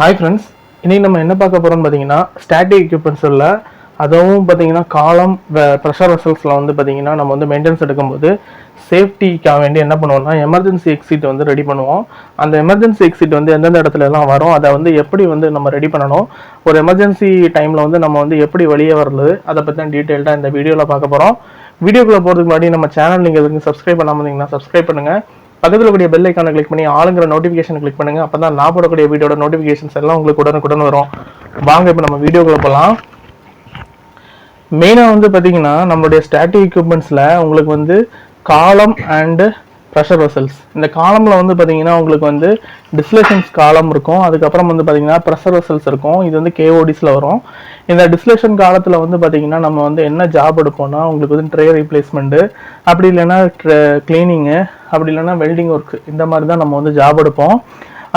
Hi friends, இன்னைக்கு நம்ம என்ன பார்க்க போகிறோம்னு பார்த்தீங்கன்னா ஸ்டாட்டிக் எக்யூப்மெண்ட்ஸில் அதுவும் பார்த்தீங்கன்னா காலம் ப்ரெஷர் வெசல்ஸில் வந்து பார்த்தீங்கன்னா நம்ம வந்து மெயின்டெனன்ஸ் எடுக்கும்போது சேஃப்டிக்காக வேண்டி என்ன பண்ணுவோம்னா எமர்ஜென்சி எக்ஸிட் வந்து ரெடி பண்ணுவோம். அந்த எமர்ஜென்சி எக்ஸிட் வந்து எந்தெந்த இடத்துல எல்லாம் வரும், அதை வந்து எப்படி வந்து நம்ம ரெடி பண்ணணும், ஒரு எமர்ஜென்சி டைமில் வந்து நம்ம வந்து எப்படி வெளியே வரது, அதை பற்றி தான் டீட்டெயில்டாக இந்த வீடியோவில் பார்க்க போகிறோம். வீடியோக்குள்ளே போகிறதுக்கு முன்னாடி நம்ம சேனல் நீங்கள் எதுக்கு சப்ஸ்கிரைப் பண்ணாமல் இருந்தீங்கன்னா சப்ஸ்கிரைப் பண்ணுங்கள். பக்கத்தில் கூடிய பெல் ஐக்கானை கிளிக் பண்ணி ஆளுங்கிற நோட்டிஃபிகேஷன் கிளிக் பண்ணுங்க. அப்போ தான் நான் போடக்கூடிய வீடியோட நோட்டிஃபிகேஷன்ஸ் எல்லாம் உங்களுக்கு உடனுக்குடன் வரும். வாங்க இப்போ நம்ம வீடியோக்குள்ள போகலாம். மெயினாக வந்து பார்த்தீங்கன்னா நம்மளுடைய ஸ்டாட்டிக் எக்யூப்மெண்ட்ஸில் உங்களுக்கு வந்து காலம் அண்டு ப்ரெஷர் வெசல்ஸ். இந்த காலமில் வந்து பார்த்தீங்கன்னா உங்களுக்கு வந்து டிஸ்டிலேஷன்ஸ் காலம் இருக்கும், அதுக்கப்புறம் வந்து பார்த்தீங்கன்னா ப்ரெஷர் வெசல்ஸ் இருக்கும். இது வந்து கேஓடிஸில் வரும். இந்த டிஸ்டிலேஷன் காலத்தில் வந்து பார்த்தீங்கன்னா நம்ம வந்து என்ன ஜாப் எடுப்போம்னா உங்களுக்கு வந்து ட்ரே ரீப்ளேஸ்மெண்ட்டு, அப்படி இல்லைன்னா கிளீனிங்கு, அப்படி இல்லைன்னா வெல்டிங் ஒர்க், இந்த மாதிரி தான் நம்ம வந்து ஜாப் எடுப்போம்.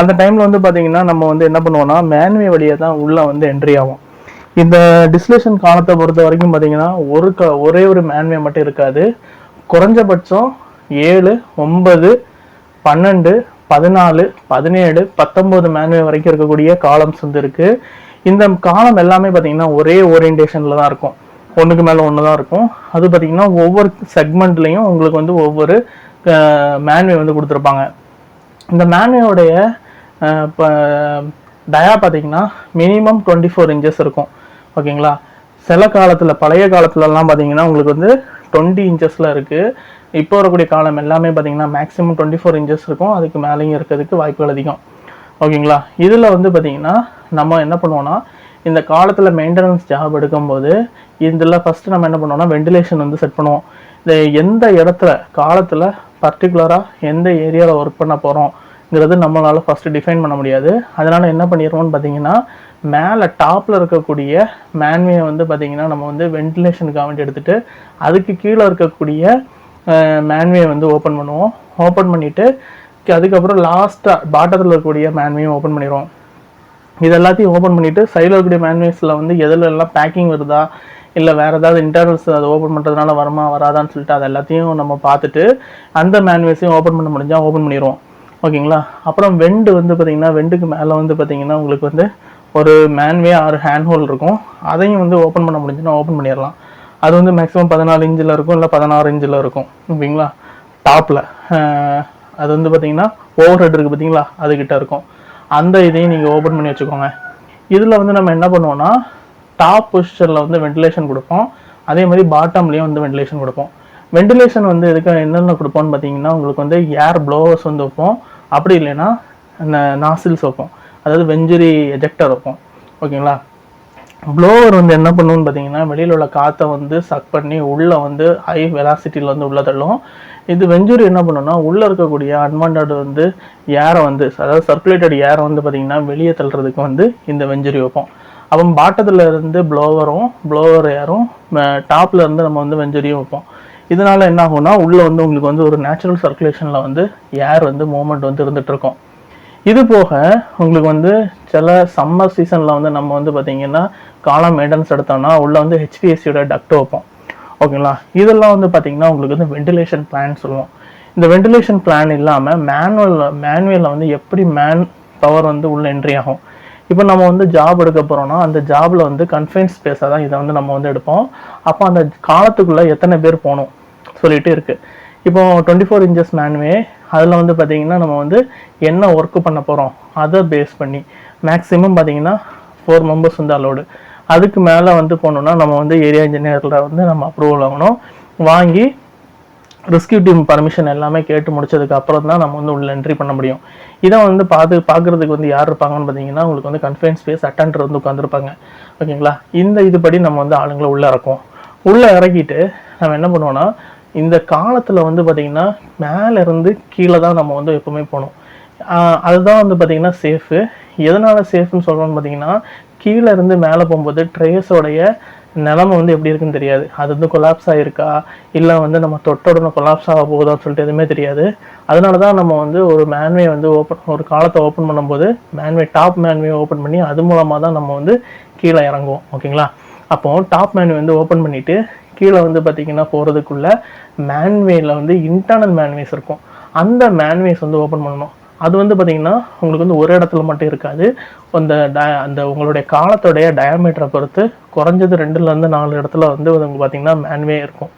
அந்த டைமில் வந்து பார்த்தீங்கன்னா நம்ம வந்து என்ன பண்ணுவோம்னா மேன்வே வழியாக தான் உள்ளே வந்து என்ட்ரி ஆகும். இந்த டிஸ்டிலேஷன் காலத்தை பொறுத்த வரைக்கும் பார்த்தீங்கன்னா ஒரே ஒரு மேன்வே மட்டும் இருக்காது. குறைஞ்சபட்சம் 7, 9, 12, 14, 17, 19 மேன்வே வரைக்கும் இருக்கக்கூடிய காலம்ஸ் வந்து இருக்கு. இந்த காலம் எல்லாமே பார்த்தீங்கன்னா ஒரே ஓரியன்டேஷனில் தான் இருக்கும், ஒன்றுக்கு மேலே ஒன்று தான் இருக்கும். அது பார்த்தீங்கன்னா ஒவ்வொரு செக்மெண்ட்லேயும் உங்களுக்கு வந்து ஒவ்வொரு மேன்வே வந்து கொடுத்துருப்பாங்க. இந்த மேன்வேயோடைய டயா பார்த்தீங்கன்னா மினிமம் 24 இன்ச்சஸ் இருக்கும். ஓகேங்களா, சில காலத்தில் பழைய காலத்துலலாம் பார்த்தீங்கன்னா உங்களுக்கு வந்து 20 இன்ச்சஸில் இருக்குது. இப்போ வரக்கூடிய காலம் எல்லாமே பார்த்தீங்கன்னா மேக்ஸிமம் 24 இன்ச்சஸ் இருக்கும், அதுக்கு மேலேயும் இருக்கிறதுக்கு வாய்ப்புகள் அதிகம். ஓகேங்களா, இதில் வந்து பார்த்தீங்கன்னா நம்ம என்ன பண்ணுவோம்னா இந்த காலத்தில் மெயின்டெனன்ஸ் ஜாப் எடுக்கும்போது இதில் ஃபஸ்ட்டு நம்ம என்ன பண்ணுவோம்னா வெண்டிலேஷன் வந்து செட் பண்ணுவோம். இந்த எந்த இடத்துல காலத்தில் பர்டிகுலராக எந்த ஏரியாவில் ஒர்க் பண்ண போகிறோங்கிறது நம்மளால் ஃபஸ்ட்டு டிஃபைன் பண்ண முடியாது. அதனால் என்ன பண்ணிடுவோம்னு பார்த்தீங்கன்னா மேலே டாப்பில் இருக்கக்கூடிய மேன்வே வந்து பார்த்தீங்கன்னா நம்ம வந்து வெண்டிலேஷனுக்காக வேண்டி எடுத்துகிட்டு அதுக்கு கீழே இருக்கக்கூடிய மேன்வே வந்து ஓப்பன் பண்ணுவோம். ஓப்பன் பண்ணிவிட்டு அதுக்கப்புறம் லாஸ்ட்டாக பாட்டத்தில் இருக்கக்கூடிய மேன்வேயும் ஓப்பன் பண்ணிடுவோம். இது எல்லாத்தையும் ஓப்பன் பண்ணிவிட்டு சைடில் இருக்கக்கூடிய மேன்வேஸில் வந்து எதில் எல்லாம் பேக்கிங் வருதா, இல்லை வேறு ஏதாவது இன்டர்னல்ஸ் அதை ஓப்பன் பண்ணுறதுனால வருமா வராதான்னு சொல்லிட்டு அது எல்லாத்தையும் நம்ம பார்த்துட்டு அந்த மேன்வேஸையும் ஓப்பன் பண்ண முடிஞ்சால் ஓப்பன் பண்ணிடுவோம். ஓகேங்களா, அப்புறம் வெண்டு வந்து பார்த்திங்கன்னா வெண்டுக்கு மேலே வந்து பார்த்திங்கன்னா உங்களுக்கு வந்து ஒரு மேன்வே ஆறு ஹேண்ட் ஹோல் இருக்கும், அதையும் வந்து ஓப்பன் பண்ண முடிஞ்சுன்னா ஓப்பன் பண்ணிடலாம். அது வந்து மேக்ஸிமம் 14 இன்ச்சில் இருக்கும், இல்லை 16 இன்ச்சில் இருக்கும். ஓகேங்களா, டாப்பில் அது வந்து பார்த்தீங்கன்னா ஓவர் ஹெட் இருக்குது பார்த்தீங்களா, அதுக்கிட்ட இருக்கும். அந்த இதையும் நீங்கள் ஓப்பன் பண்ணி வச்சுக்கோங்க. இதில் வந்து நம்ம என்ன பண்ணுவோம்னா டாப் பொசிஷனில் வந்து வெண்டிலேஷன் கொடுப்போம், அதே மாதிரி பாட்டம்லேயும் வந்து வெண்டிலேஷன் கொடுப்போம். வெண்டிலேஷன் வந்து எதுக்கு என்னென்ன கொடுப்போம்னு பார்த்தீங்கன்னா உங்களுக்கு வந்து ஏர் ப்ளோவர்ஸ் வந்து வைப்போம், அப்படி இல்லைன்னா நாசில்ஸ் வைப்போம், அதாவது வெஞ்சுரி எஜெக்டர் வைப்போம். ஓகேங்களா, ப்ளோவர் வந்து என்ன பண்ணுன்னு பார்த்தீங்கன்னா வெளியில் உள்ள காற்றை வந்து சக் பண்ணி உள்ளே வந்து ஹை வெலாசிட்டியில் வந்து உள்ளே தள்ளும். இது வெஞ்சுரி என்ன பண்ணுன்னா உள்ளே இருக்கக்கூடிய அன்வான்ட் வந்து ஏரை வந்து அதாவது சர்க்குலேட்டட் ஏரை வந்து பார்த்திங்கன்னா வெளியே தள்ளுறதுக்கு வந்து இந்த வெஞ்சுரி வைப்போம். அப்போ பாட்டத்தில் இருந்து ப்ளோவர் ஏரும் டாப்பில் இருந்து நம்ம வந்து வெஞ்சுரியும் வைப்போம். இதனால் என்ன ஆகும்னா உள்ளே வந்து உங்களுக்கு வந்து ஒரு நேச்சுரல் சர்க்குலேஷனில் வந்து ஏர் வந்து மூவ்மெண்ட் வந்து இருந்துகிட்ருக்கும். இது போக உங்களுக்கு வந்து சில சம்மர் சீசனில் வந்து நம்ம வந்து பார்த்திங்கன்னா காலம் மெயின்டெனன்ஸ் எடுத்தோம்னா உள்ளே வந்து ஹெச்பிஎஸ்சியோட டக்ட் வைப்போம். ஓகேங்களா, இதெல்லாம் வந்து பார்த்திங்கன்னா உங்களுக்கு வந்து வெண்டிலேஷன் பிளான் சொல்லுவோம். இந்த வெண்டிலேஷன் பிளான் இல்லாமல் மேனுவலில் வந்து எப்படி மேன் பவர் வந்து உள்ள என்ட்ரி ஆகும். இப்போ நம்ம வந்து ஜாப் எடுக்க போகிறோம்னா அந்த ஜாபில் வந்து கன்ஃபைன் ஸ்பேஸாக தான் இதை வந்து நம்ம வந்து எடுப்போம். அப்போ அந்த காலத்துக்குள்ளே எத்தனை பேர் போகணும் சொல்லிட்டு இருக்குது. இப்போ 24 இன்ச்சஸ் மேன்வே அதில் வந்து பார்த்திங்கன்னா நம்ம வந்து என்ன ஒர்க்கு பண்ண போகிறோம் அதை பேஸ் பண்ணி மேக்ஸிமம் பார்த்திங்கன்னா 4 மெம்பர்ஸ் வந்து அலோடு. அதுக்கு மேலே வந்து போனோம்னா நம்ம வந்து ஏரியா இன்ஜினியரில் வந்து நம்ம அப்ரூவல் வாங்கணும். வாங்கி ரெஸ்கியூ டீம் பர்மிஷன் எல்லாமே கேட்டு முடிச்சதுக்கு அப்புறம் தான் நம்ம வந்து உள்ள என்ட்ரி பண்ண முடியும். இதை வந்து பார்க்குறதுக்கு வந்து யார் இருப்பாங்கன்னு பார்த்தீங்கன்னா உங்களுக்கு வந்து கன்ஃபைன் ஸ்பேஸ் அட்டெண்டர் வந்து உட்காந்துருப்பாங்க. ஓகேங்களா, இந்த இதுபடி நம்ம வந்து ஆளுங்களை உள்ளே இறக்குவோம். உள்ளே இறக்கிட்டு நம்ம என்ன பண்ணுவோம்னா இந்த காலத்தில் வந்து பார்த்திங்கன்னா மேலேருந்து கீழே தான் நம்ம வந்து எப்போவுமே போகணும். அதுதான் வந்து பார்த்திங்கன்னா சேஃபு. எதனால் சேஃப்னு சொல்கிறோன்னு பார்த்தீங்கன்னா கீழே இருந்து மேலே போகும்போது ட்ரேஸோடைய நிலமை வந்து எப்படி இருக்குன்னு தெரியாது. அது வந்து கொலாப்ஸ் ஆகிருக்கா இல்லை வந்து நம்ம தொட்டோட கொலாப்ஸ் ஆக போகுதான்னு சொல்லிட்டு எதுவுமே தெரியாது. அதனால தான் நம்ம வந்து ஒரு மேன்வே வந்து ஒரு காலத்தை ஓப்பன் பண்ணும்போது டாப் மேன்வே ஓப்பன் பண்ணி அது மூலமாக தான் நம்ம வந்து கீழே இறங்குவோம். ஓகேங்களா, அப்போது டாப் மேன்வே வந்து ஓப்பன் பண்ணிவிட்டு கீழே வந்து பார்த்திங்கன்னா போகிறதுக்குள்ள மேன்வேல வந்து இன்டர்னல் மேன்வேஸ் இருக்கும், அந்த மேன்வேஸ் வந்து ஓப்பன் பண்ணணும். அது வந்து பார்த்தீங்கன்னா உங்களுக்கு வந்து ஒரு இடத்துல மட்டும் இருக்காது. அந்த உங்களுடைய காலத்தோடைய டயாமீட்டரை பொறுத்து குறைஞ்சது 2லேருந்து 4 இடத்துல வந்து உங்களுக்கு பார்த்தீங்கன்னா மேன்வே இருக்கும்.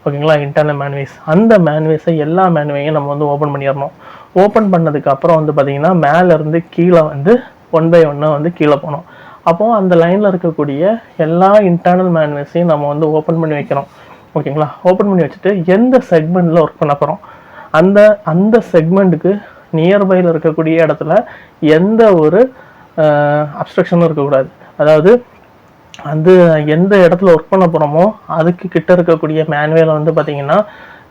ஓகேங்களா, இன்டர்னல் மேன்வேஸ். அந்த மேன்வேஸை எல்லா மேன்வேயும் நம்ம வந்து ஓப்பன் பண்ணிடணும். ஓப்பன் பண்ணதுக்கு அப்புறம் வந்து பார்த்தீங்கன்னா மேலேருந்து கீழே வந்து 1 பை 1 வந்து கீழே போகணும். அப்போது அந்த லைனில் இருக்கக்கூடிய எல்லா இன்டர்னல் மேன்வேஸையும் நம்ம வந்து ஓப்பன் பண்ணி வைக்கிறோம். ஓகேங்களா, ஓப்பன் பண்ணி வச்சுட்டு எந்த செக்மெண்ட்டில் ஒர்க் பண்ண போகிறோம் அந்த அந்த செக்மெண்ட்டுக்கு நியர்பையில் இருக்கக்கூடிய இடத்துல எந்த ஒரு அப்ஸ்ட்ரக்ஷனும் இருக்கக்கூடாது. அதாவது அது எந்த இடத்துல ஒர்க் பண்ண போகிறோமோ அதுக்கு கிட்ட இருக்கக்கூடிய மேனுவேல வந்து பார்த்தீங்கன்னா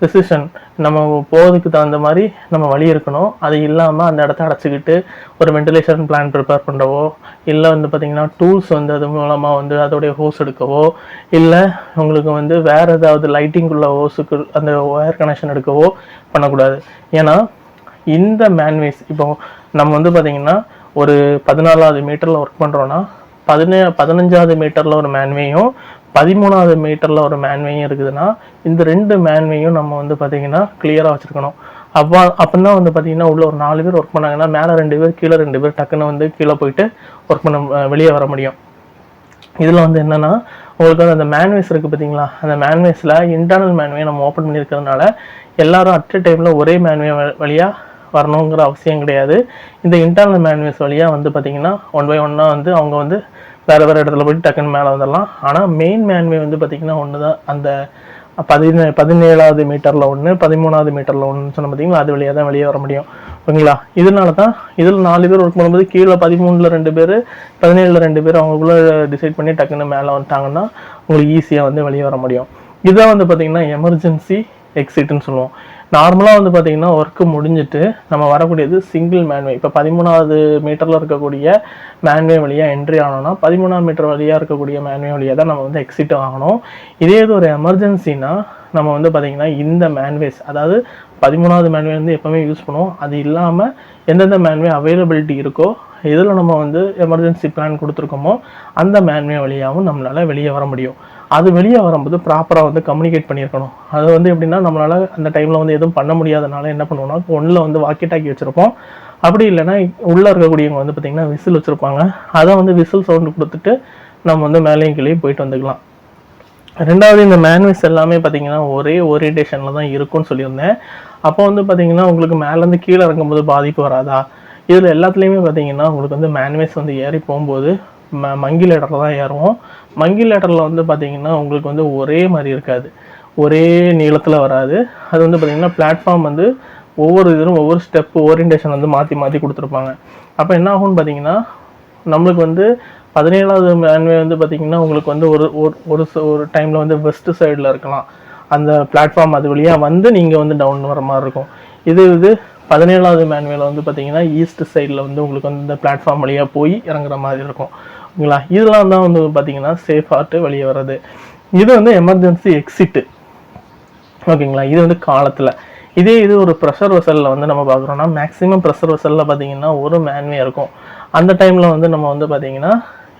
டெசிஷன் நம்ம போகிறதுக்கு தகுந்த மாதிரி நம்ம வழி இருக்கணும். அது இல்லாமல் அந்த இடத்த அடைச்சிக்கிட்டு ஒரு வென்டிலேஷன் பிளான் ப்ரிப்பேர் பண்ணுறவோ, இல்லை வந்து பார்த்திங்கன்னா டூல்ஸ் வந்து அது மூலமாக வந்து அதோடைய ஹோஸ் எடுக்கவோ, இல்லை உங்களுக்கு வந்து வேறு ஏதாவது லைட்டிங் உள்ள ஹோஸுக்கு அந்த ஒயர் கனெக்ஷன் எடுக்கவோ பண்ணக்கூடாது. ஏன்னா இந்த மேன்வேஸ் இப்போ நம்ம வந்து பார்த்திங்கன்னா ஒரு 14வது மீட்டரில் ஒர்க் பண்ணுறோன்னா 15வது மீட்டரில் ஒரு மேன்வேயும் 13வது மீட்டரில் ஒரு மேன்வேயும் இருக்குதுன்னா இந்த 2 மேன்வேயும் நம்ம வந்து பார்த்தீங்கன்னா கிளியராக வச்சுருக்கணும். அப்போதான் வந்து பார்த்தீங்கன்னா உள்ள ஒரு 4 பேர் ஒர்க் பண்ணாங்கன்னா மேலே 2 பேர் கீழே 2 பேர் டக்குன்னு வந்து கீழே போயிட்டு ஒர்க் பண்ண வெளியே வர முடியும். இதில் வந்து என்னென்னா உங்களுக்கு வந்து அந்த மேன்வேஸ் இருக்குது பார்த்தீங்களா, அந்த மேன்வேஸில் இன்டர்னல் மேன்வே நம்ம ஓப்பன் பண்ணியிருக்கிறதுனால எல்லாரும் அட் டைமில் ஒரே மேன்வே வழியாக வரணுங்கிற அவசியம் கிடையாது. இந்த இன்டர்னல் மேன்வேஸ் வழியாக வந்து பார்த்தீங்கன்னா 1 பை 1 வந்து அவங்க வந்து வேறு இடத்துல போய்ட்டு டக்குன்னு மேலே வந்துடலாம். ஆனால் மெயின் மேன்வே வந்து பார்த்திங்கன்னா ஒன்று தான். அந்த 17வது மீட்டரில் 1 13வது மீட்டரில் 1 சொன்ன பார்த்தீங்களா, அது வழியாக தான் வெளியே வர முடியும். ஓகேங்களா, இதனால தான் இதில் 4 பேர் ஒர்க் பண்ணும்போது கீழே 13ல் 2 பேர் 17ல் 2 பேர் அவங்களுக்குள்ளே டிசைட் பண்ணி டக்குன்னு மேலே வந்துட்டாங்கன்னா உங்களுக்கு ஈஸியாக வந்து வெளியே வர முடியும். இதான் வந்து பார்த்திங்கன்னா எமர்ஜென்சி எக்ஸிட்னு சொல்லுவோம். நார்மலாக வந்து பார்த்திங்கன்னா ஒர்க்கு முடிஞ்சிட்டு நம்ம வரக்கூடியது சிங்கிள் மேன்வே. இப்போ 13வது மீட்டரில் இருக்கக்கூடிய மேன்வே வழியாக என்ட்ரி ஆனோம்னா 13ஆம் மீட்டர் வழியாக இருக்கக்கூடிய மேன்வே வழியாக தான் நம்ம வந்து எக்ஸிட் ஆகணும். இதே இது ஒரு எமர்ஜென்சினா நம்ம வந்து பார்த்திங்கன்னா இந்த மேன்வேஸ், அதாவது 13வது மேன்வே வந்து எப்போவுமே யூஸ் பண்ணுவோம். அது இல்லாமல் எந்தெந்த மேன்வே அவைலபிலிட்டி இருக்கோ இதில் நம்ம வந்து எமர்ஜென்சி பிளான் கொடுத்துருக்கோமோ அந்த மேன்வே வழியாகவும் நம்மளால் வெளியே வர முடியும். அது வெளியே வரும்போது ப்ராப்பராக வந்து கம்யூனிகேட் பண்ணியிருக்கணும். அது வந்து எப்படின்னா நம்மளால் அந்த டைமில் வந்து எதுவும் பண்ண முடியாதனால என்ன பண்ணுவோம்னா ஒன்றில் வந்து வாக்கி டாக்கி வச்சுருப்போம். அப்படி இல்லைன்னா உள்ளே இருக்கக்கூடியவங்க வந்து பார்த்திங்கன்னா விசில் வச்சுருப்பாங்க. அதை வந்து விசில் சவுண்டு கொடுத்துட்டு நம்ம வந்து மேலேயும் கீழே போயிட்டு வந்துக்கலாம். ரெண்டாவது, இந்த மேன்வேஸ் எல்லாமே பார்த்திங்கன்னா ஒரே ஓரியன்டேஷனில் தான் இருக்கும்னு சொல்லியிருந்தேன். அப்போ வந்து பார்த்திங்கன்னா உங்களுக்கு மேலேருந்து கீழே இறங்கும்போது பாதிப்பு வராதா? இதில் எல்லாத்துலேயுமே பார்த்திங்கன்னா உங்களுக்கு வந்து மேன்வேஸ் வந்து ஏறி போகும்போது மங்கி லேடரில் தான் ஏறுவோம். மங்கி லேடரில் வந்து பார்த்திங்கன்னா உங்களுக்கு வந்து ஒரே மாதிரி இருக்காது, ஒரே நீளத்தில் வராது. அது வந்து பார்த்திங்கன்னா பிளாட்ஃபார்ம் வந்து ஒவ்வொரு இதுவும் ஒவ்வொரு ஸ்டெப்பு ஓரியன்டேஷன் வந்து மாற்றி கொடுத்துருப்பாங்க. அப்போ என்ன ஆகும்னு பார்த்திங்கன்னா நம்மளுக்கு வந்து 17வது மேன்வே வந்து பார்த்திங்கன்னா உங்களுக்கு வந்து ஒரு டைமில் வந்து வெஸ்ட் சைடில் இருக்கலாம். அந்த பிளாட்ஃபார்ம் அது வழியாக வந்து நீங்கள் வந்து டவுன் வர மாதிரி இருக்கும். இது 17வது மேன்வேல வந்து பார்த்திங்கன்னா ஈஸ்ட் சைடில் வந்து உங்களுக்கு வந்து இந்த பிளாட்ஃபார்ம் வழியாக போய் இறங்குற மாதிரி இருக்கும். ஓகேங்களா, இதெல்லாம் தான் வந்து பார்த்திங்கன்னா சேஃப் ஆட்டு வெளியே வர்றது. இது வந்து எமர்ஜென்சி எக்ஸிட்டு. ஓகேங்களா, இது வந்து காலத்தில். இதே இது ஒரு ப்ரெஷர் வெசலில் வந்து நம்ம பார்க்குறோன்னா மேக்ஸிமம் ப்ரெஷர் வெசலில் பார்த்திங்கன்னா ஒரு மேன்வே இருக்கும். அந்த டைமில் வந்து நம்ம வந்து பார்த்திங்கன்னா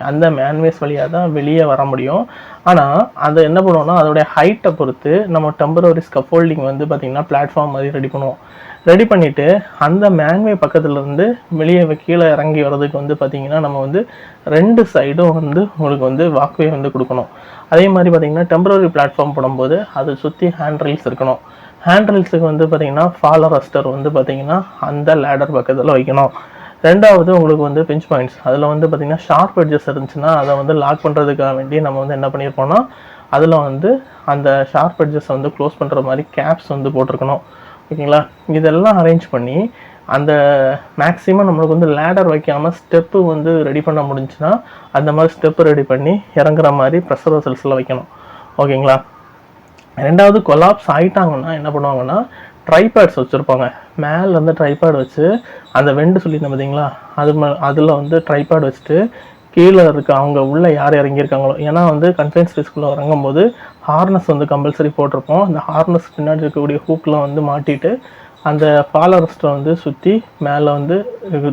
அந்த மேன்வேஸ் வழியாக தான் வெளியே வர முடியும். ஆனால் அதை என்ன பண்ணுவோம்னா அதோடைய ஹைட்டை பொறுத்து நம்ம டெம்பரரி ஸ்கஃபோல்டிங் வந்து பார்த்திங்கன்னா பிளாட்ஃபார்ம் மாதிரி ரெடி பண்ணுவோம். ரெடி பண்ணிவிட்டு அந்த மேன்வே பக்கத்துலேருந்து வெளியே கீழே இறங்கி வர்றதுக்கு வந்து பார்த்திங்கன்னா நம்ம வந்து 2 சைடும் வந்து உங்களுக்கு வந்து வாக்வே வந்து கொடுக்கணும். அதே மாதிரி பார்த்திங்கன்னா டெம்பரரி பிளாட்ஃபார்ம் போடும்போது அதை சுற்றி ஹேண்ட் ரைல்ஸ் இருக்கணும். ஹேண்ட் ரைல்ஸுக்கு வந்து பார்த்திங்கன்னா ஃபாலர் அஸ்டர் வந்து பார்த்திங்கன்னா அந்த லேடர் பக்கத்தில் வைக்கணும். ரெண்டாவது உங்களுக்கு வந்து பிஞ்ச் பாயிண்ட்ஸ், அதில் வந்து பார்த்திங்கன்னா ஷார்ப் எட்ஜஸ் இருந்துச்சுன்னா அதை வந்து லாக் பண்ணுறதுக்காக வேண்டி நம்ம வந்து என்ன பண்ணியிருப்போம்னா அதில் வந்து அந்த ஷார்ப் எட்ஜஸை வந்து க்ளோஸ் பண்ணுற மாதிரி கேப்ஸ் வந்து போட்டிருக்கணும். ஓகேங்களா, இதெல்லாம் அரேஞ்ச் பண்ணி அந்த மேக்ஸிமம் நம்மளுக்கு வந்து லேடர் வைக்காமல் ஸ்டெப்பு வந்து ரெடி பண்ண முடிஞ்சுன்னா அந்த மாதிரி ஸ்டெப்பு ரெடி பண்ணி இறங்குற மாதிரி ப்ரெஷர் வெசல்ஸில் வைக்கணும். ஓகேங்களா, ரெண்டாவது கொலாப்ஸ் ஆகிட்டாங்கன்னா என்ன பண்ணுவாங்கன்னா ட்ரைபேட்ஸ் வச்சுருப்பாங்க. மேலே வந்து ட்ரைபேட் வச்சு அந்த வெண்டு சொல்லியிருந்தேன் பார்த்தீங்களா, அதில் வந்து ட்ரைபேட் வச்சுட்டு கீழே இருக்க அவங்க உள்ளே யார் இறங்கியிருக்காங்களோ, ஏன்னா வந்து கன்ஃபைன் ஸ்பேஸ்க்குள்ளே இறங்கும்போது ஹார்னஸ் வந்து கம்பல்சரி போட்டிருப்போம். அந்த ஹார்னஸ் பின்னாடி இருக்கக்கூடிய ஹூக்கில் வந்து மாட்டிட்டு அந்த ஃபாலரஸ்ட்டை வந்து சுற்றி மேலே வந்து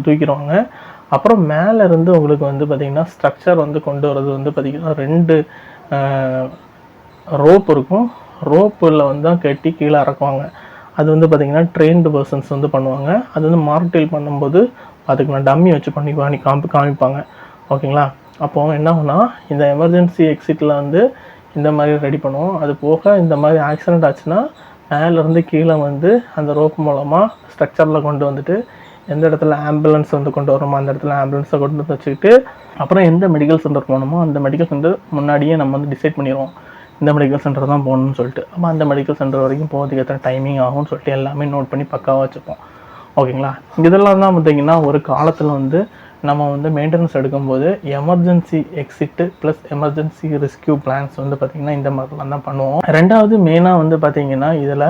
தூக்கிடுவாங்க. அப்புறம் மேலே இருந்து உங்களுக்கு வந்து பார்த்திங்கன்னா ஸ்ட்ரக்சர் வந்து கொண்டு வரது வந்து பார்த்திங்கன்னா 2 ரோப் இருக்கும். ரோப்பில் வந்து தான் கட்டி கீழே இறக்குவாங்க. அது வந்து பார்த்திங்கன்னா ட்ரெயின்டு பர்சன்ஸ் வந்து பண்ணுவாங்க. அது வந்து மார்க்டெயில் பண்ணும்போது அதுக்கு நான் டம்மி வச்சு பண்ணி காமிப்பாங்க. ஓகேங்களா? அப்போது என்ன ஆகும்னா இந்த எமர்ஜென்சி எக்ஸிட்டில் வந்து இந்த மாதிரி ரெடி பண்ணுவோம். அது போக இந்த மாதிரி ஆக்சிடெண்ட் ஆச்சுன்னா மேலேருந்து கீழே வந்து அந்த ரோப் மூலமாக ஸ்ட்ரக்சரில் கொண்டு வந்துட்டு எந்த இடத்துல ஆம்புலன்ஸ் வந்து கொண்டு வரோமோ அந்த இடத்துல ஆம்புலன்ஸை கொண்டு வந்து வச்சுக்கிட்டு அப்புறம் எந்த மெடிக்கல் சென்டர் போகணுமோ அந்த மெடிக்கல் சென்டர் முன்னாடியே நம்ம வந்து டிசைட் பண்ணிடுவோம். இந்த மெடிக்கல் சென்டர் தான் போகணும்னு சொல்லிட்டு. அப்போ அந்த மெடிக்கல் சென்டர் வரைக்கும் போகிறதுக்கு எத்தனை டைமிங் ஆகும்னு சொல்லிட்டு எல்லாமே நோட் பண்ணி பக்காவாக வச்சுப்போம். ஓகேங்களா? இதெல்லாம் தான் பார்த்திங்கன்னா ஒரு காலத்தில் வந்து நம்ம வந்து மெயின்டெனன்ஸ் எடுக்கும்போது emergency exit plus emergency rescue plans வந்து பார்த்திங்கன்னா இந்த மாதிரிலாம் தான் பண்ணுவோம். ரெண்டாவது மெயினாக வந்து பார்த்திங்கன்னா இதில்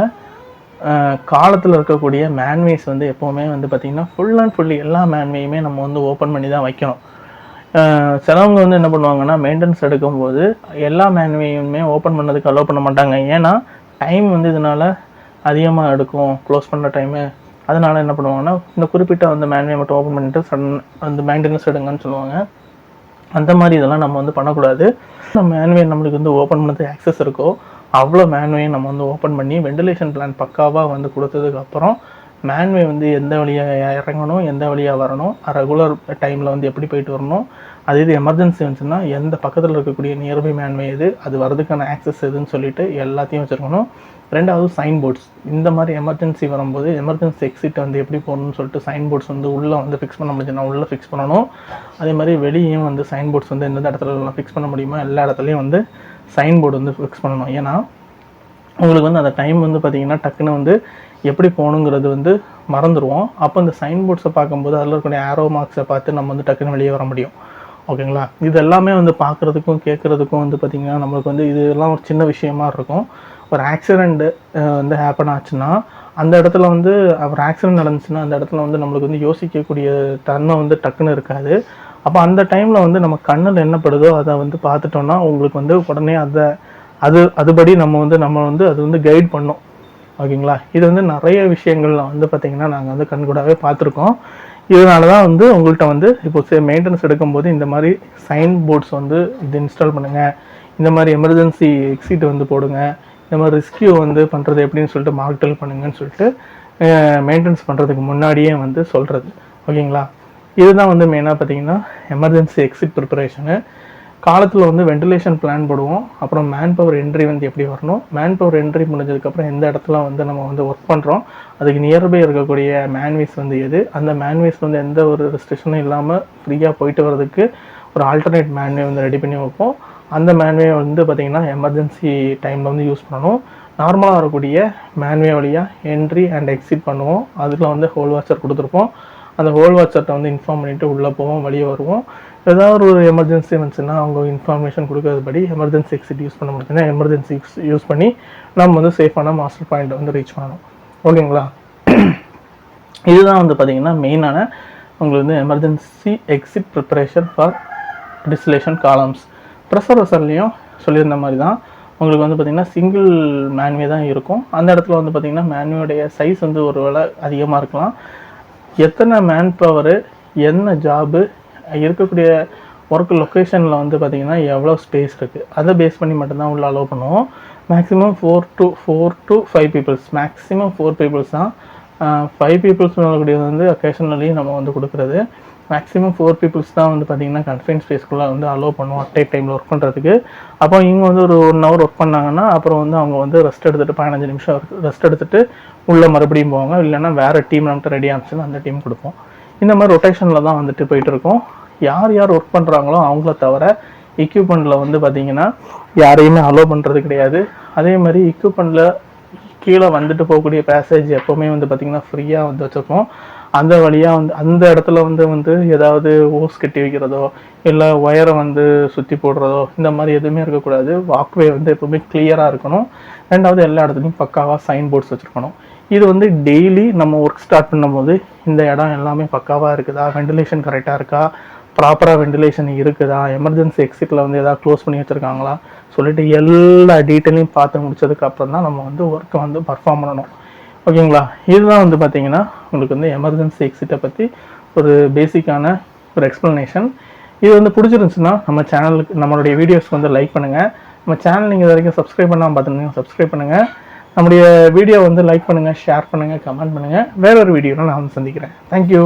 காலத்தில் இருக்கக்கூடிய மேன்வேஸ் வந்து எப்போவுமே வந்து பார்த்திங்கன்னா ஃபுல் அண்ட் ஃபுல்லி எல்லா மேன்வேயுமே நம்ம வந்து ஓப்பன் பண்ணி தான் வைக்கணும். சிலவங்க வந்து என்ன பண்ணுவாங்கன்னா மெயின்டெனன்ஸ் எடுக்கும்போது எல்லா மேன்வேயுமே ஓப்பன் பண்ணதுக்கு அலோவ் பண்ண மாட்டாங்க. ஏன்னா டைம் வந்து இதனால் அதிகமாக எடுக்கும் க்ளோஸ் பண்ணுற டைமு. அதனால் என்ன பண்ணுவாங்கன்னா இந்த குறிப்பிட்ட அந்த மேன்வே மட்டும் ஓப்பன் பண்ணிவிட்டு சடன் அந்த மெயின்டெனன்ஸ் எடுங்கன்னு சொல்லுவாங்க. அந்த மாதிரி இதெல்லாம் நம்ம வந்து பண்ணக்கூடாது. நம்ம மேன்வே நம்மளுக்கு வந்து ஓப்பன் பண்ணது ஆக்சஸ் இருக்கோ அவ்வளோ மேன்வேயும் நம்ம வந்து ஓப்பன் பண்ணி வெண்டிலேஷன் பிளான் பக்காவாக வந்து கொடுத்ததுக்கப்புறம் மேன்வே வந்து எந்த வழியாக இறங்கணும், எந்த வழியாக வரணும், ரெகுலர் டைமில் வந்து எப்படி போயிட்டு வரணும், அது இது எமர்ஜென்சி வந்துச்சுன்னா எந்த பக்கத்தில் இருக்கக்கூடிய நியர்பை மேன்வே எது, அது வரதுக்கான ஆக்சஸ் எதுன்னு சொல்லிட்டு எல்லாத்தையும் வச்சுருக்கணும். ரெண்டாவது சைன் போர்ட்ஸ். இந்த மாதிரி எமர்ஜென்சி வரும்போது எமர்ஜென்சி எக்ஸிட் வந்து எப்படி போகணும்னு சொல்லிட்டு சைன் போர்ட்ஸ் வந்து உள்ளே வந்து ஃபிக்ஸ் பண்ண முடிஞ்சுன்னா உள்ளே ஃபிக்ஸ் பண்ணணும். அதே மாதிரி வெளியும் வந்து சைன் போர்ட்ஸ் வந்து எந்தெந்த இடத்துலலாம் ஃபிக்ஸ் பண்ண முடியுமோ எல்லா இடத்துலையும் வந்து சைன் போர்டு வந்து ஃபிக்ஸ் பண்ணணும். ஏன்னா உங்களுக்கு வந்து அந்த டைம் வந்து பார்த்திங்கன்னா டக்குன்னு வந்து எப்படி போகணுங்கிறது வந்து மறந்துடுவோம். அப்போ இந்த சைன் போர்ட்ஸை பார்க்கும்போது அதில் இருக்கக்கூடிய ஆரோ மார்க்ஸை பார்த்து நம்ம வந்து டக்குன்னு வெளியே வர முடியும். ஓகேங்களா? இது எல்லாமே வந்து பார்க்குறதுக்கும் கேட்குறதுக்கும் வந்து பார்த்திங்கன்னா நம்மளுக்கு வந்து இதெல்லாம் ஒரு சின்ன விஷயமா இருக்கும். ஒரு ஆக்சிடெண்ட்டு வந்து ஹேப்பன் ஆச்சுன்னா அந்த இடத்துல வந்து ஒரு ஆக்சிடெண்ட் நடந்துச்சுன்னா அந்த இடத்துல வந்து நம்மளுக்கு வந்து யோசிக்கக்கூடிய தன்மை வந்து டக்குன்னு இருக்காது. அப்போ அந்த டைமில் வந்து நம்ம கண்ணில் என்ன படுதோ அதை வந்து பார்த்துட்டோன்னா உங்களுக்கு வந்து உடனே அதுபடி நம்ம வந்து அது வந்து கைட் பண்ணோம். ஓகேங்களா? இது வந்து நிறைய விஷயங்கள்ல வந்து பார்த்திங்கன்னா நாங்கள் வந்து கண்கூடாவே பார்த்துருக்கோம். இதனால தான் வந்து உங்கள்கிட்ட வந்து இப்போ மெயின்டெனன்ஸ் எடுக்கும்போது இந்த மாதிரி சைன் போர்ட்ஸ் வந்து இது இன்ஸ்டால் பண்ணுங்கள், இந்த மாதிரி எமர்ஜென்சி எக்ஸிட் வந்து போடுங்க, இந்த மாதிரி ரெஸ்கியூ வந்து பண்ணுறது எப்படின்னு சொல்லிட்டு மார்க்டெல் பண்ணுங்கன்னு சொல்லிட்டு மெயின்டெனன்ஸ் பண்ணுறதுக்கு முன்னாடியே வந்து சொல்கிறது. ஓகேங்களா? இதுதான் வந்து மெயினாக பார்த்திங்கன்னா எமர்ஜென்சி எக்ஸிட் ப்ரிப்பரேஷனு. காலத்தில் வந்து வெண்டிலேஷன் பிளான் போடுவோம். அப்புறம் மேன் பவர் என்ட்ரி வந்து எப்படி வரணும், மேன் பவர் என்ட்ரி முடிஞ்சதுக்கப்புறம் எந்த இடத்துல வந்து நம்ம வந்து ஒர்க் பண்ணுறோம், அதுக்கு நியர்பை இருக்கக்கூடிய மேன்வேஸ் வந்து எது, அந்த மேன்வேஸ் வந்து எந்த ஒரு ரெஸ்ட்ரிக்ஷனும் இல்லாமல் ஃப்ரீயாக போயிட்டு வரதுக்கு ஒரு ஆல்டர்னேட் மேன்வே வந்து ரெடி பண்ணி வைப்போம். அந்த மேன்வே வந்து பார்த்திங்கன்னா எமர்ஜென்சி டைமில் வந்து யூஸ் பண்ணணும். நார்மலாக வரக்கூடிய மேன்வே வழியாக என்ட்ரி அண்ட் எக்ஸிட் பண்ணுவோம். அதில் வந்து ஹோல் வாட்சர் கொடுத்துருப்போம். அந்த ஹோல் வாட்சர்கிட்ட வந்து இன்ஃபார்ம் பண்ணிவிட்டு உள்ளே போவோம், வெளியே வருவோம். ஏதாவது ஒரு எமர்ஜென்சி வந்துச்சுன்னா அவங்க இன்ஃபர்மேஷன் கொடுக்கறதுபடி எமர்ஜென்சி எக்ஸிட் யூஸ் பண்ண முடியுதுன்னா எமர்ஜென்சி யூஸ் பண்ணி நம்ம வந்து சேஃபான மாஸ்டர் பாயிண்ட் வந்து ரீச் பண்ணணும். ஓகேங்களா? இதுதான் வந்து பார்த்திங்கன்னா மெயினான உங்களுக்கு வந்து emergency exit preparation for distillation columns. Pressure வெசல்லையும் சொல்லியிருந்த மாதிரி தான் உங்களுக்கு வந்து பார்த்திங்கன்னா சிங்கிள் மேன்வே தான் இருக்கும். அந்த இடத்துல வந்து பார்த்திங்கன்னா மேன்வேடைய சைஸ் வந்து ஒரு வேளை அதிகமாக இருக்கலாம். எத்தனை மேன் பவரு, என்ன ஜாபு, இருக்கக்கூடிய ஒர்க் லொக்கேஷனில் வந்து பார்த்திங்கன்னா எவ்வளோ ஸ்பேஸ் இருக்குது அதை பேஸ் பண்ணி மட்டும்தான் உள்ள அலோவ் பண்ணுவோம். Maximum 4 to 5 peoples, maximum 4 peoples தான். 5 பீப்புள்ஸ் வரக்கூடியது வந்து அக்கேஷனலி நம்ம வந்து கொடுக்குறது. மேக்ஸிமம் 4 பீப்புள்ஸ் தான் வந்து பார்த்திங்கன்னா கன்ஃபைன் ஸ்பேஸ்க்குள்ளே வந்து அலோவ் பண்ணுவோம் அட் டைமில் ஒர்க் பண்ணுறதுக்கு. அப்போ இவங்க வந்து ஒரு 1 hour ஒர்க் பண்ணாங்கன்னா அப்புறம் வந்து அவங்க வந்து ரெஸ்ட் எடுத்துகிட்டு 15 நிமிஷம் ரெஸ்ட் எடுத்துகிட்டு உள்ளே மறுபடியும் போவாங்க. இல்லைன்னா வேறு டீம் நம்மகிட்ட ரெடி ஆச்சுன்னா அந்த டீம் கொடுப்போம். இந்த மாதிரி ரொட்டேஷனில் தான் வந்துட்டு போயிட்டுருக்கோம். யார் ஒர்க் பண்ணுறாங்களோ அவங்கள தவிர எக்யூப்மெண்ட்டில் வந்து பார்த்திங்கன்னா யாரையுமே அலோவ் பண்ணுறது கிடையாது. அதே மாதிரி எக்யூப்மெண்ட்டில் கீழே வந்துட்டு போகக்கூடிய பேசேஜ் எப்போவுமே வந்து பார்த்திங்கன்னா ஃப்ரீயாக வந்து வச்சுருப்போம். அந்த வழியாக வந்து அந்த இடத்துல வந்து ஏதாவது ஓஸ் கட்டி வைக்கிறதோ இல்லை ஒயரை வந்து சுற்றி போடுறதோ இந்த மாதிரி எதுவுமே இருக்கக்கூடாது. வாக்வே வந்து எப்போவுமே கிளியராக இருக்கணும். ரெண்டாவது எல்லா இடத்துலையும் பக்காவாக சைன் போர்ட்ஸ் வச்சுருக்கணும். இது வந்து டெய்லி நம்ம ஒர்க் ஸ்டார்ட் பண்ணும்போது இந்த இடம் எல்லாமே பக்காவாக இருக்குதா, வெண்டிலேஷன் கரெக்டாக இருக்கா, ப்ராப்பராக வெண்டிலேஷன் இருக்குதா, எமர்ஜென்சி எக்ஸிட்டில் வந்து எதாவது க்ளோஸ் பண்ணி வச்சுருக்காங்களா சொல்லிட்டு எல்லா டீட்டெயிலையும் பார்த்து முடிச்சதுக்கப்புறம் தான் நம்ம வந்து ஒர்க்கை வந்து பர்ஃபார்ம் பண்ணணும். ஓகேங்களா? இதுதான் வந்து பார்த்திங்கன்னா உங்களுக்கு வந்து எமர்ஜென்சி எக்ஸிட்டை பற்றி ஒரு பேசிக்கான ஒரு எக்ஸ்ப்ளனேஷன். இது வந்து பிடிச்சிருந்துச்சுன்னா நம்ம சேனலுக்கு நம்மளுடைய வீடியோஸ்க்கு வந்து லைக் பண்ணுங்கள். நம்ம சேனல் நீங்கள் இது வரைக்கும் சப்ஸ்கிரைப் பண்ணாமல் பார்த்துருந்தீங்க சப்ஸ்கிரைப் பண்ணுங்கள். நம்முடைய வீடியோ வந்து லைக் பண்ணுங்கள், ஷேர் பண்ணுங்கள், கமெண்ட் பண்ணுங்கள். வேற ஒரு வீடியோவில் நான் வந்து சந்திக்கிறேன். தேங்க்யூ.